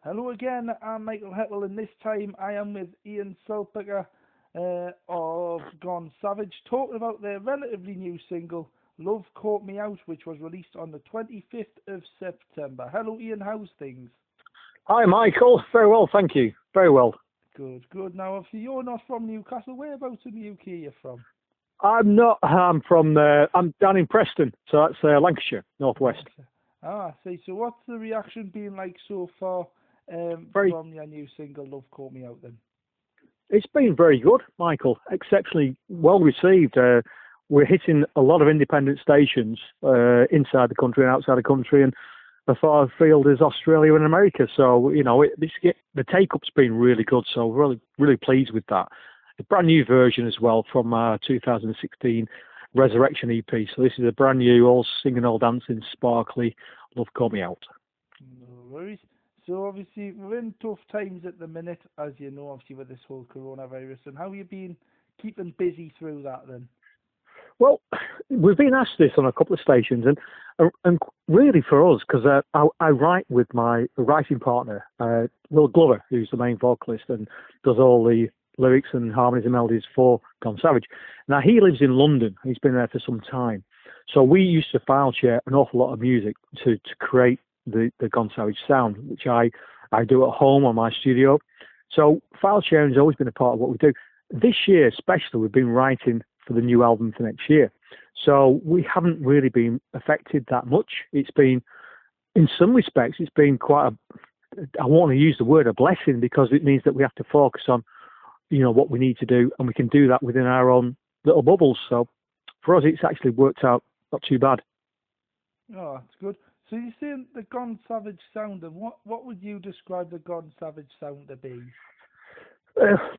Hello again, I'm Michael Hettle, and this time I am with Ian Salpekar of Gone Savage, talking about their relatively new single, Love Caught Me Out, which was released on the 25th of September. Hello Ian, how's things? Hi, Michael. Very well, thank you. Very well. Good, good. Now, obviously, you're not from Newcastle. Whereabouts in the UK are you from? I'm not. I'm down in Preston, so that's Lancashire, northwest. Ah, I see. So what's the reaction been like so far Very. from your new single, Love Caught Me Out, then? It's been very good, Michael. Exceptionally well received. We're hitting a lot of independent stations inside the country and outside the country, and as far afield as Australia and America. So the take-up's been really good. So really, really pleased with that. A brand new version as well from our 2016 Resurrection EP. So this is a brand new, all singing, all dancing, sparkly Love Caught Me Out. No worries. So obviously we're in tough times at the minute, as you know, obviously with this whole coronavirus. And how have you been keeping busy through that then? Well, we've been asked this on a couple of stations, and really for us, because I write with my writing partner, Will Glover, who's the main vocalist and does all the lyrics and harmonies and melodies for Gone Savage. Now, he lives in London. He's been there for some time. So we used to file share an awful lot of music to create the Gone Savage sound, which I do at home on my studio. So file sharing has always been a part of what we do. This year, especially, we've been writing for the new album for next year. So we haven't really been affected that much. It's been, in some respects, it's been quite I want to use the word a blessing, because it means that we have to focus on, what we need to do, and we can do that within our own little bubbles. So for us, it's actually worked out not too bad. Oh, that's good. So you're saying the Gone Savage sound, and what would you describe the Gone Savage sound to be?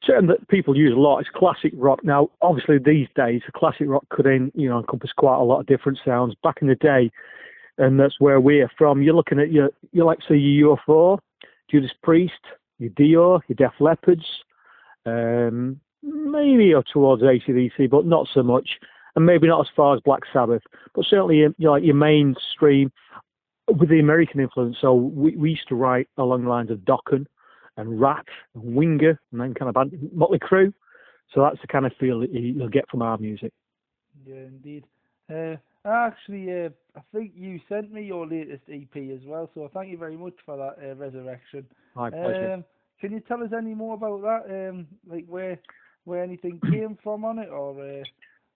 Term that people use a lot is classic rock. Now, obviously, these days, classic rock could encompass quite a lot of different sounds. Back in the day, and that's where we're from, you're looking at your say your UFO, Judas Priest, your Dio, your Def Leopards, maybe towards AC/DC, but not so much, and maybe not as far as Black Sabbath, but certainly your mainstream with the American influence. So we used to write along the lines of Dokken and Rat and Winger, and then kind of Motley Crue. So that's the kind of feel that you'll get from our music. Yeah, indeed. Actually, I think you sent me your latest EP as well, so thank you very much for that, Resurrection. My pleasure. Can you tell us any more about that? Like where anything came from on it, or?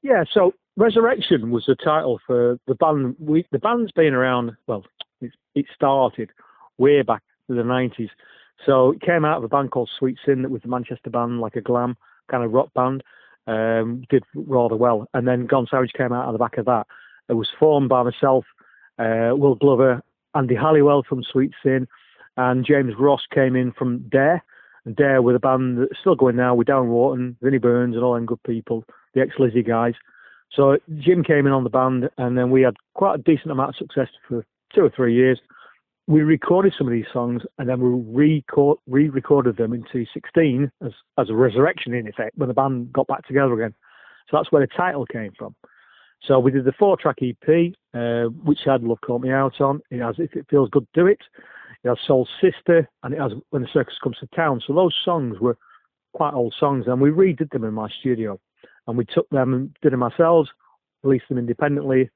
Yeah, so Resurrection was the title for the band. The band's been around. Well, it started way back in the 90s. So it came out of a band called Sweet Sin, that was the Manchester band, like a glam kind of rock band. Did rather well. And then Gone Savage came out of the back of that. It was formed by myself, Will Glover, Andy Halliwell from Sweet Sin, and James Ross came in from Dare. And Dare were the band that's still going now with Darren Wharton, Vinnie Burns, and all them good people, the ex-Lizzie guys. So Jim came in on the band, and then we had quite a decent amount of success for 2 or 3 years. We recorded some of these songs, and then we re-recorded them in 2016 as a resurrection, in effect, when the band got back together again. So that's where the title came from. So we did the 4-track EP, which had Love Caught Me Out on. It has If It Feels Good, Do It. It has Soul Sister, and it has When the Circus Comes to Town. So those songs were quite old songs, and we redid them in my studio. And we took them and did them ourselves, released them independently,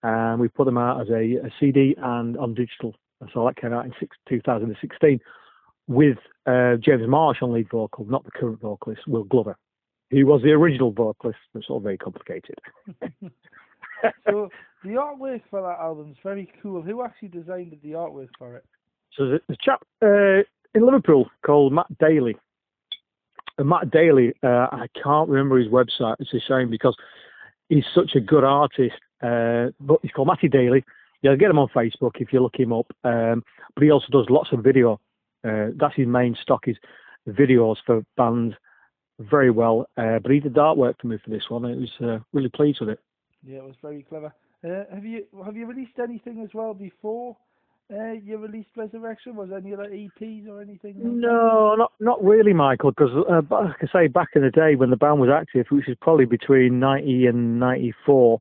and we put them out as a CD and on digital. So that came out in 2016 with James Marsh on lead vocal, not the current vocalist, Will Glover. He was the original vocalist. It's all very complicated. So the artwork for that album is very cool. Who actually designed the artwork for it? So there's a chap in Liverpool called Matt Daly. And Matt Daly, I can't remember his website. It's a shame, because he's such a good artist. But he's called Matty Daly. You'll get him on Facebook if you look him up. But he also does lots of video. That's his main stock, is videos for bands. Very well. But he did the artwork for me for this one. I was really pleased with it. Yeah, it was very clever. Have you released anything as well before you released Resurrection? Was there any other EPs or anything? No, not really, Michael, because like I say, back in the day when the band was active, which is probably between 90 and 94,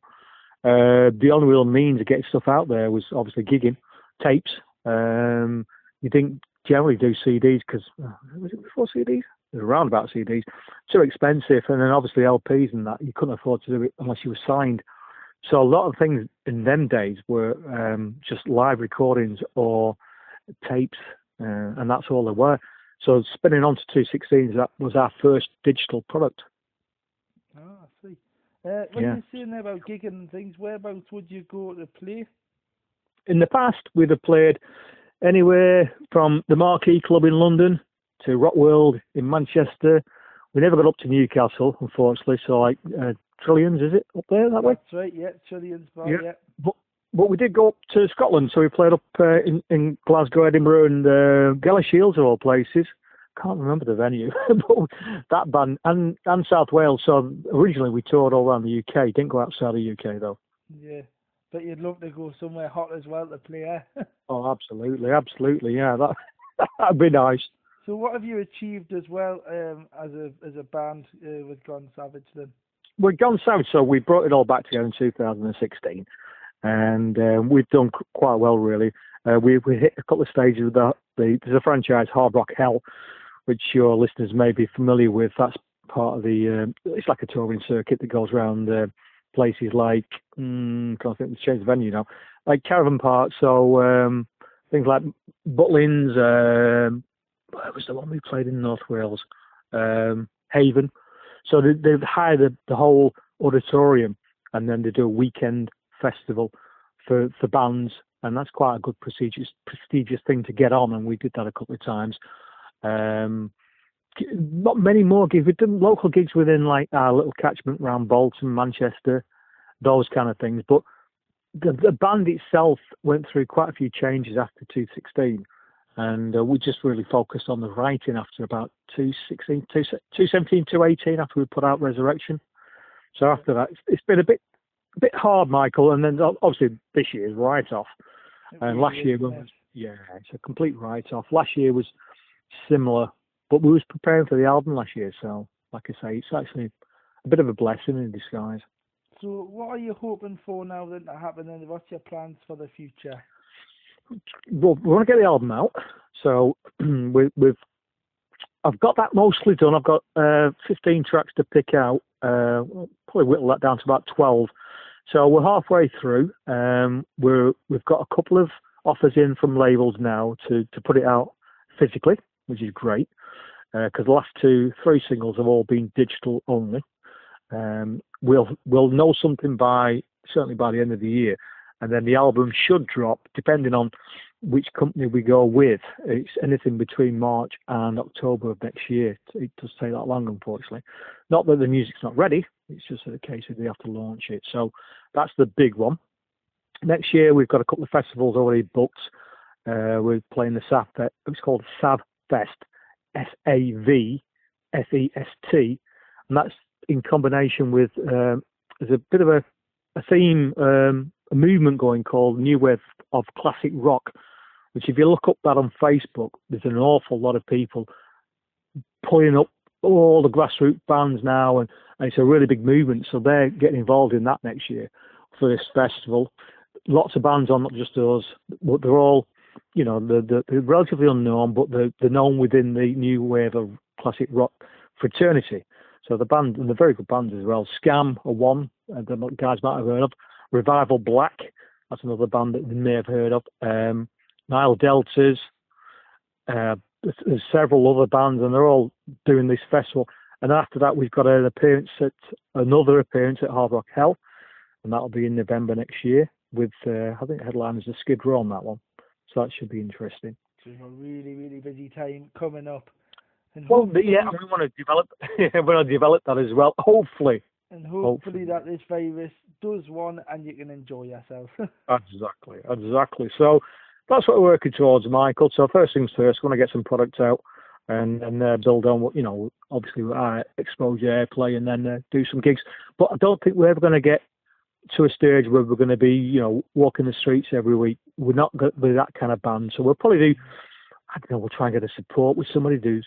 the only real means of getting stuff out there was obviously gigging, tapes. You didn't generally do CDs because, was it before CDs? It was around about CDs. Too expensive, and then obviously LPs and that, you couldn't afford to do it unless you were signed. So a lot of things in them days were just live recordings or tapes, and that's all there were. So spinning on to 216s, that was our first digital product. Oh, I see. When you're saying about gigging and things, whereabouts would you go to play? In the past, we'd have played anywhere from the Marquee Club in London to Rock World in Manchester. We never got up to Newcastle, unfortunately. So like Trillions, is it up there that way? That's right, yeah, Trillions Bar, yeah. But we did go up to Scotland, so we played up in Glasgow, Edinburgh, and Shields of all places. Can't remember the venue, but that band and South Wales. So originally we toured all around the UK. Didn't go outside the UK though. Yeah, but you'd love to go somewhere hot as well to play, eh? Oh, absolutely, yeah, that'd be nice. So what have you achieved as well as a band with Gone Savage then? We're Gone Savage, so we brought it all back together in 2016, and we've done quite well really. We hit a couple of stages with there's a franchise, Hard Rock Hell, which your listeners may be familiar with. That's part of it's like a touring circuit that goes around places like, can't think, let's change the venue now, like caravan parks, so things like Butlins, what was the one we played in North Wales? Haven. So they hire the whole auditorium, and then they do a weekend festival for bands, and that's quite a good prestigious thing to get on, and we did that a couple of times. Not many more gigs. We've done local gigs within like our little catchment around Bolton, Manchester, those kind of things. But the band itself went through quite a few changes after 216, and we just really focused on the writing after about 216, 217, 218 after we put out Resurrection. So after that, it's been a bit hard, Michael. And then obviously this year's write-off, and last year was it's a complete write-off. Last year was similar, but we was preparing for the album last year, so like I say, it's actually a bit of a blessing in disguise. So what are you hoping for now then to happen, and what's your plans for the future? Well, we want to get the album out, so I've got that mostly done. I've got 15 tracks to pick out, probably whittle that down to about 12. So we're halfway through. We've got a couple of offers in from labels now to put it out physically, which is great, because the last 3 singles have all been digital only. We'll know something certainly by the end of the year, and then the album should drop depending on which company we go with. It's anything between March and October of next year. It does take that long, unfortunately. Not that the music's not ready, it's just a case of they have to launch it. So that's the big one. Next year we've got a couple of festivals already booked. We're playing the SAV Fest. It's called SAV Fest, SAVFEST, and that's in combination with there's a bit of a theme, a movement going called New Wave of Classic Rock, which if you look up that on Facebook, there's an awful lot of people pulling up all the grassroots bands now, and it's a really big movement. So they're getting involved in that next year for this festival. Lots of bands on, not just us, but they're all, they're relatively unknown, but they're known within the New Wave of Classic Rock fraternity. So the band, and they're very good bands as well. Scam are one, the guys might have heard of. Revival Black, that's another band that they may have heard of. Nile Deltas, there's several other bands, and they're all doing this festival. And after that, we've got another appearance at Hard Rock Hell, and that'll be in November next year with, I think headline is the Skid Row on that one. So that should be interesting. So a really, really busy time coming up. And we want to develop that as well, hopefully. And hopefully that this virus does one and you can enjoy yourself. Exactly. So that's what we're working towards, Michael. So first things first, we want to get some product out and build on what, obviously our exposure, airplay, and then do some gigs. But I don't think we're ever going to get to a stage where we're going to be, walking the streets every week. We're not going to be that kind of band. So we'll probably do, we'll try and get a support with somebody, do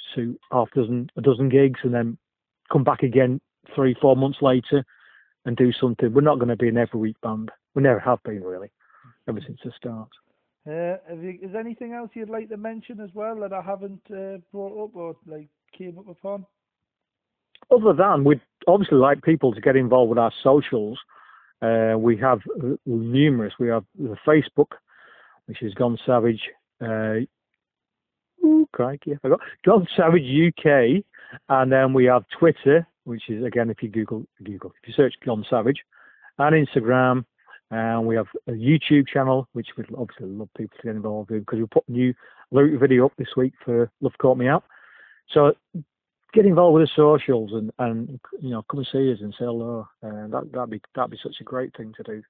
a dozen gigs, and then come back again 3-4 months later and do something. We're not going to be an every week band. We never have been, really, ever since the start. Is there anything else you'd like to mention as well that I haven't brought up or like came up upon? Other than, we'd obviously like people to get involved with our socials. We have numerous. We have the Facebook, which is Gone Savage. Crikey, I forgot. Gone Savage UK, and then we have Twitter, which is, again, if you if you search Gone Savage, and Instagram, and we have a YouTube channel, which we'd obviously love people to get involved with, because we put a new lyric video up this week for Love Caught Me Out. So get involved with the socials and come and see us and say hello. That'd be such a great thing to do,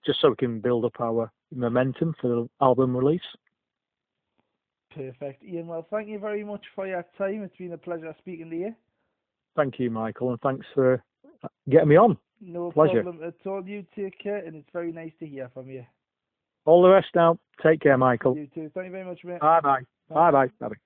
just so we can build up our momentum for the album release. Perfect, Ian. Well, thank you very much for your time. It's been a pleasure speaking to you. Thank you, Michael, and thanks for getting me on. No Pleasure. problem at all. You take care, and it's very nice to hear from you. All the rest now. Take care, Michael. You too. Thank you very much, mate. Bye-bye. Bye-bye. Bye-bye.